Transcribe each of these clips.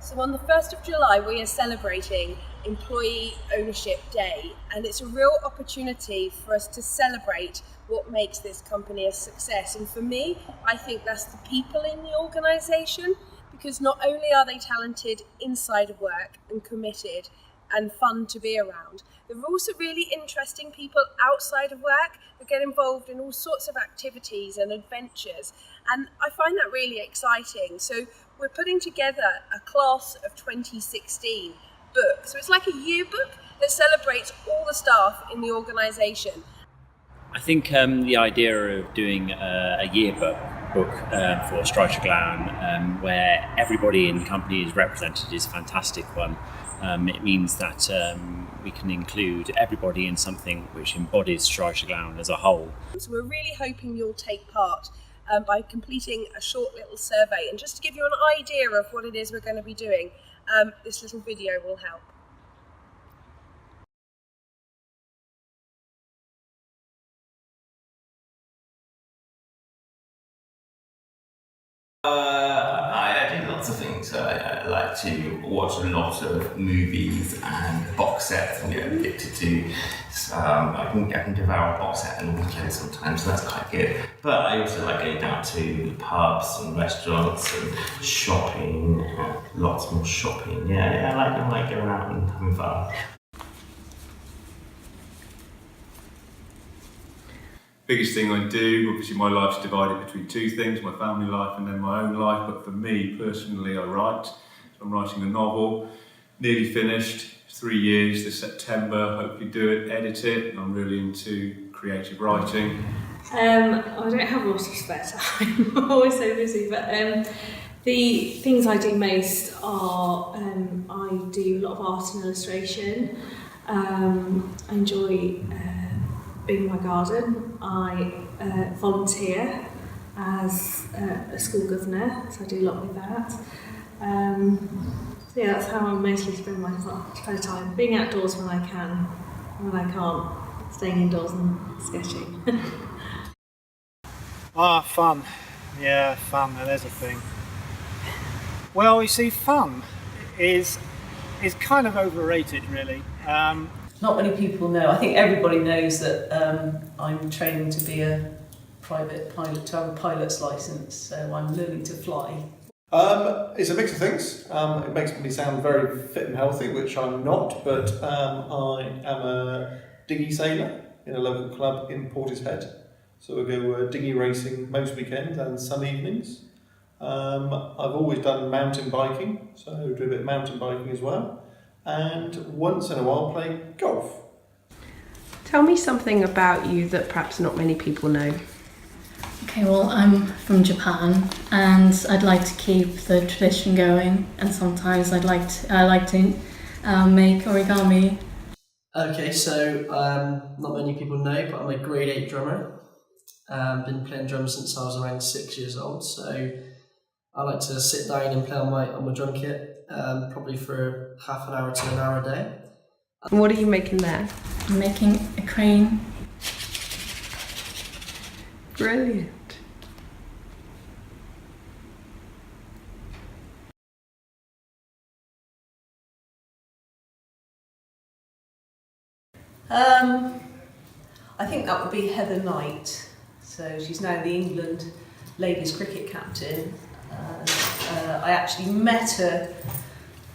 So on the 1st of July we are celebrating Employee Ownership Day, and it's a real opportunity for us to celebrate what makes this company a success. And for me, I think that's the people in the organisation, because not only are they talented inside of work and committed and fun to be around, they're also really interesting people outside of work that get involved in all sorts of activities and adventures, and I find that really exciting. So we're putting together a class of 2016 book, so it's like a yearbook that celebrates all the staff in the organisation. I think the idea of doing a yearbook for Treglown, where everybody in the company is represented, is a fantastic one. It means that we can include everybody in something which embodies Treglown as a whole. So we're really hoping you'll take part by completing a short little survey. And just to give you an idea of what it is we're going to be doing, this little video will help. I do lots of things. I like to watch a lot of movies and box sets and get addicted to. I can devour a box set in a weekend sometimes, so that's quite good. But I also like going down to pubs and restaurants and shopping, lots more shopping. Yeah, I like going out and having fun. Biggest thing I do, obviously my life's divided between two things, my family life and then my own life, but for me personally I write. So I'm writing a novel, nearly finished, 3 years this September, hopefully do it, edit it, and I'm really into creative writing. I don't have a lot of spare time, I'm always so busy, but the things I do most are, I do a lot of art and illustration. I enjoy being in my garden. I volunteer as a school governor, so I do a lot with that. So yeah, that's how I mostly spend my spare time. Being outdoors when I can, and when I can't, staying indoors and sketching. Fun. Yeah, fun, there's a thing. Well, you see, fun is kind of overrated, really. Not many people know. I think everybody knows that I'm training to be a private pilot, to have a pilot's licence, so I'm learning to fly. It's a mix of things. It makes me sound very fit and healthy, which I'm not, but I am a dinghy sailor in a local club in Portishead. So we go dinghy racing most weekends and some evenings. I've always done mountain biking, so I do a bit of mountain biking as well. And once in a while play golf. Tell me something about you that perhaps not many people know. Okay, well, I'm from Japan and I'd like to keep the tradition going, and sometimes I like to make origami. Okay, so not many people know, but I'm a grade 8 drummer. Been playing drums since I was around 6 years old, so I like to sit down and play on my drum kit. Probably for half an hour to an hour a day. What are you making there? I'm making a crane. Brilliant. I think that would be Heather Knight. So she's now the England ladies cricket captain. I actually met her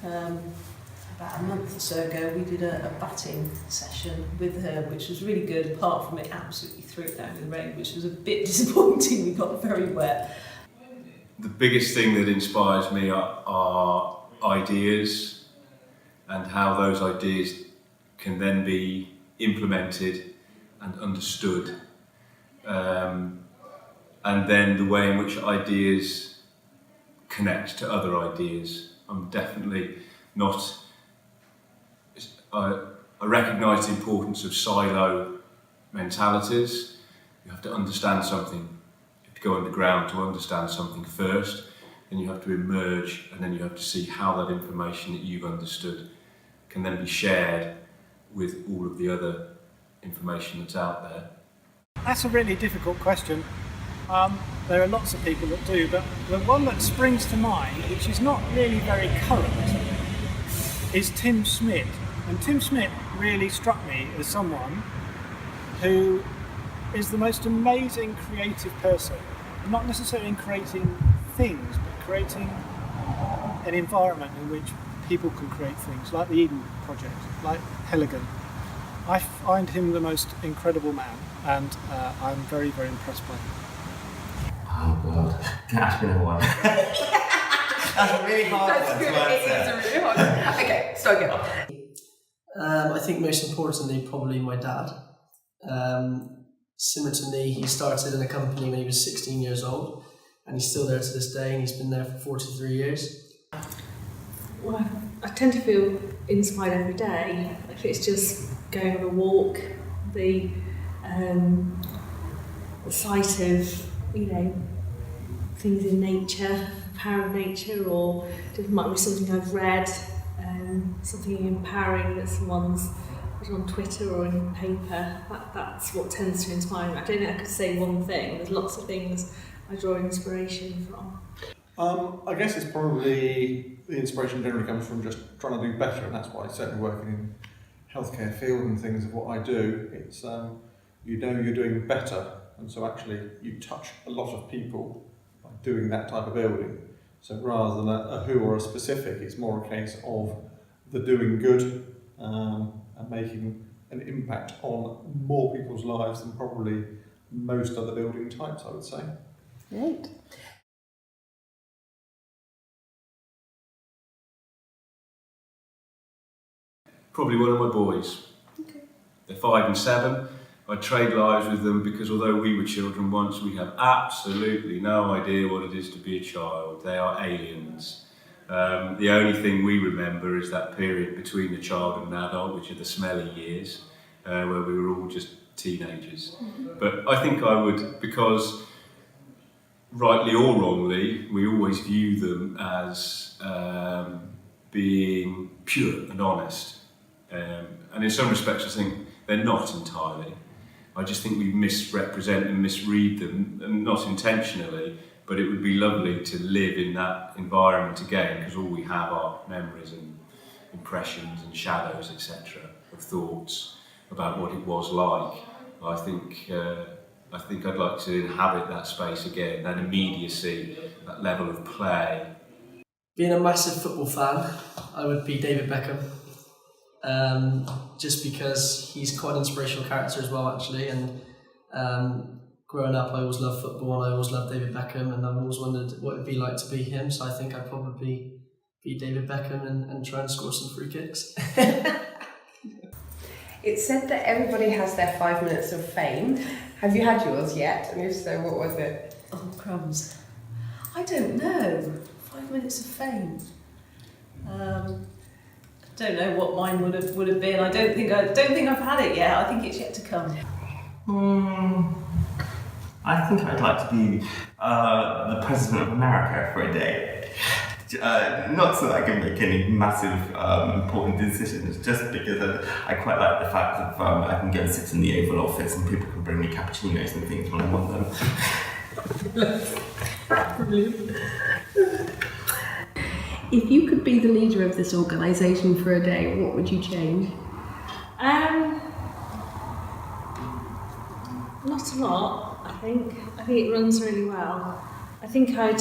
about a month or so ago. We did a batting session with her, which was really good, apart from it absolutely threw it down in the rain, which was a bit disappointing. We got very wet. The biggest thing that inspires me are ideas and how those ideas can then be implemented and understood. And then the way in which ideas connect to other ideas. I'm definitely not... I recognise the importance of silo mentalities. You have to understand something. You have to go underground to understand something first, then you have to emerge, and then you have to see how that information that you've understood can then be shared with all of the other information that's out there. That's a really difficult question. there are lots of people that do, but the one that springs to mind, which is not really very current, is Tim Smith. And Tim Smith really struck me as someone who is the most amazing creative person, not necessarily in creating things, but creating an environment in which people can create things, like the Eden Project, like Heligan. I find him the most incredible man, and I'm very, very impressed by him. Oh God, can I ask you another one? That's a really hard one to answer. It is a really hard one. Okay, start again. I think most importantly, probably my dad. Similar to me, he started in a company when he was 16 years old, and he's still there to this day, and he's been there for 43 years. Well, I tend to feel inspired every day. If it's just going on a walk, the sight of, things in nature, the power of nature, or it might be something I've read, something empowering that someone's put on Twitter or in paper. That's what tends to inspire me. I don't think I could say one thing. There's lots of things I draw inspiration from. I guess it's probably the inspiration generally comes from just trying to do better, and that's why certainly working in healthcare field and things of what I do. It's you're doing better, and so actually you touch a lot of people by doing that type of building. So rather than a who or a specific, it's more a case of the doing good and making an impact on more people's lives than probably most other building types, I would say. Great. Probably one of my boys. Okay. They're 5 and 7. I trade lives with them because although we were children once, we have absolutely no idea what it is to be a child. They are aliens. The only thing we remember is that period between a child and an adult, which are the smelly years, where we were all just teenagers. But I think I would, because rightly or wrongly, we always view them as being pure and honest. And in some respects, I think they're not entirely. I just think we misrepresent and misread them, and not intentionally, but it would be lovely to live in that environment again, because all we have are memories and impressions and shadows, etc., of thoughts about what it was like. I think I'd like to inhabit that space again, that immediacy, that level of play. Being a massive football fan, I would be David Beckham. Just because he's quite an inspirational character as well, actually, and growing up I always loved football and I always loved David Beckham, and I've always wondered what it would be like to be him, so I think I'd probably be David Beckham and try and score some free kicks. It's said that everybody has their 5 minutes of fame. Have you had yours yet? And if so, what was it? Oh, crumbs. I don't know. 5 minutes of fame. I don't know what mine would have been. I don't think I've had it yet. I think it's yet to come. I think I'd like to be the President of America for a day. Not so that I can make any massive important decisions, just because I quite like the fact that I can go and sit in the Oval Office and people can bring me cappuccinos and things when I want them. Brilliant. If you could be the leader of this organisation for a day, what would you change? Not a lot, I think. I think it runs really well. I think I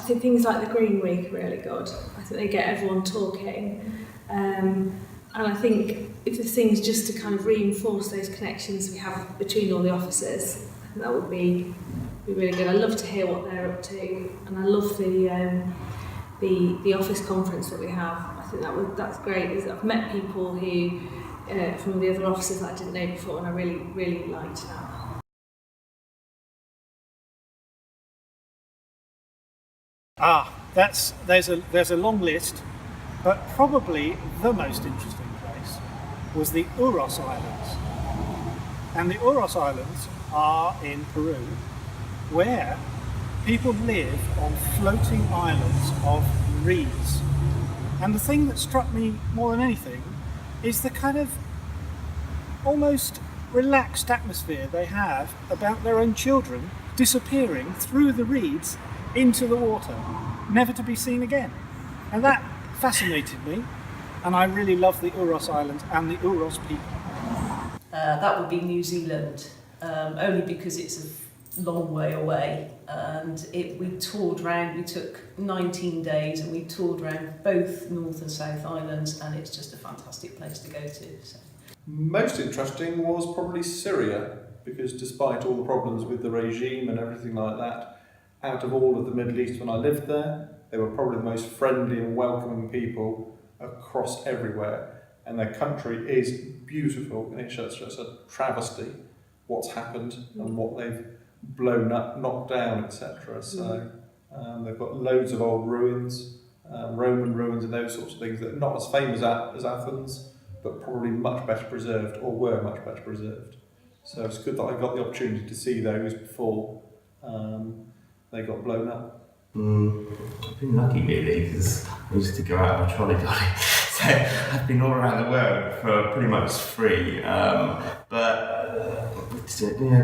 think things like the Green Week are really good. I think they get everyone talking. And I think if there's things just to kind of reinforce those connections we have between all the offices, I think that would be really good. I love to hear what they're up to, and I love the office conference that we have. I think that's great. I've met people who from the other offices that I didn't know before, and I really liked that. There's a long list, but probably the most interesting place was the Uros Islands. And the Uros Islands are in Peru, where people live on floating islands of reeds. And the thing that struck me more than anything is the kind of almost relaxed atmosphere they have about their own children disappearing through the reeds into the water, never to be seen again. And that fascinated me, and I really love the Uros Islands and the Uros people. That would be New Zealand, only because it's a long way away. And we toured round, we took 19 days and we toured around both North and South Islands, and it's just a fantastic place to go to. So. Most interesting was probably Syria, because despite all the problems with the regime and everything like that, out of all of the Middle East when I lived there, they were probably the most friendly and welcoming people across everywhere. And their country is beautiful, and it's just a travesty what's happened and what they've blown up, knocked down, etc. So they've got loads of old ruins, Roman ruins and those sorts of things that are not as famous as Athens, but probably much better preserved, or were much better preserved. So it's good that I got the opportunity to see those before they got blown up. I've been lucky really, because I used to go out on a trolley dolly. So I've been all around the world for pretty much free.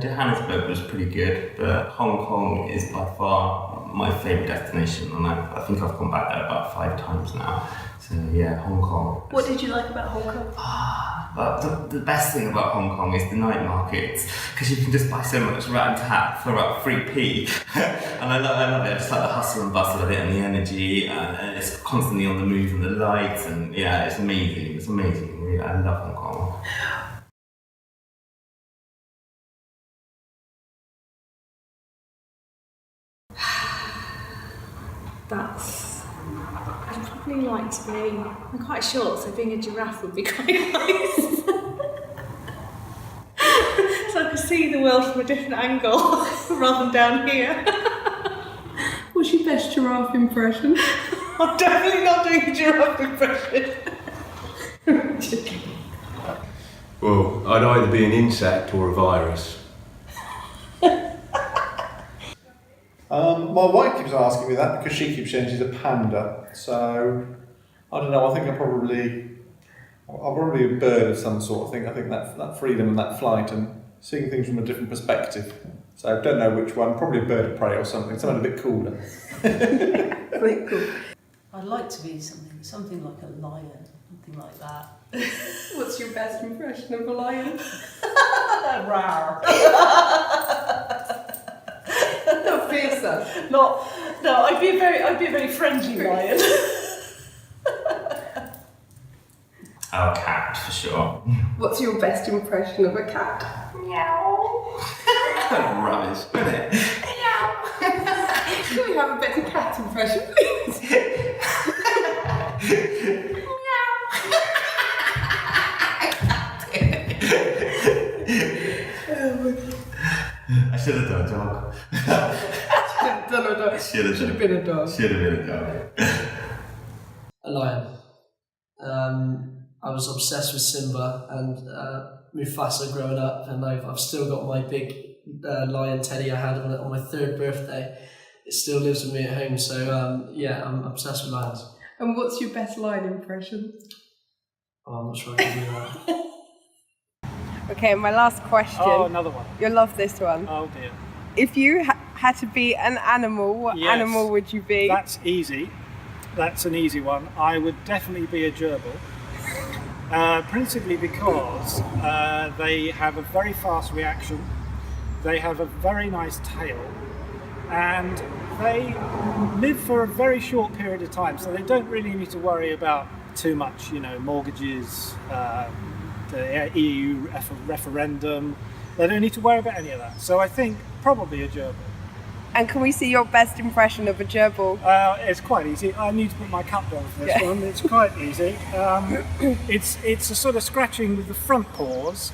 Johannesburg was pretty good, but Hong Kong is by far my favourite destination, and I think I've gone back there about 5 times now. So yeah, Hong Kong. What did you like about Hong Kong? But the best thing about Hong Kong is the night markets, because you can just buy so much rat and tat for about 3p. And I love it. I just like the hustle and bustle of it, and the energy, and it's constantly on the move, and the lights, and yeah, it's amazing. It's amazing. Really, I love Hong Kong. I'd probably like to be, I'm quite short, so being a giraffe would be quite nice. So I could see the world from a different angle rather than down here. What's your best giraffe impression? I'm definitely not doing a giraffe impression. Well, I'd either be an insect or a virus. My wife keeps asking me that because she keeps saying she's a panda. So I don't know. I think I'll probably be a bird of some sort. I think that freedom and that flight and seeing things from a different perspective. So I don't know which one. Probably a bird of prey or something a bit cooler. Very cool. I'd like to be something like a lion, something like that. What's your best impression of a lion? Rawr. Not fiercer. No, I'd be a very friendly lion. Our cat, for sure. What's your best impression of a cat? Meow. Rubbish, isn't it? Meow. Can we have a better cat impression, please? I should have done a dog. Should have been a dog. Should have been a dog. A lion. I was obsessed with Simba and Mufasa growing up, and I've still got my big lion teddy I had on my 3rd birthday. It still lives with me at home, so yeah, I'm obsessed with lions. And what's your best lion impression? Oh, I'm not sure I can do that. Okay, my last question. Oh, another one. You'll love this one. Oh dear. If you had to be an animal, what animal would you be? That's easy. That's an easy one. I would definitely be a gerbil. Principally because they have a very fast reaction, they have a very nice tail, and they live for a very short period of time, so they don't really need to worry about too much, mortgages, the EU referendum. They don't need to worry about any of that. So I think probably a gerbil. And can we see your best impression of a gerbil? It's quite easy. I need to put my cup down for this one. It's quite easy. It's a sort of scratching with the front paws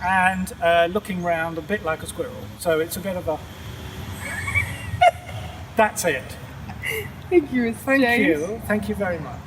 and looking round a bit like a squirrel. So it's a bit of a... That's it. Thank you, Mr. James. Thank you very much.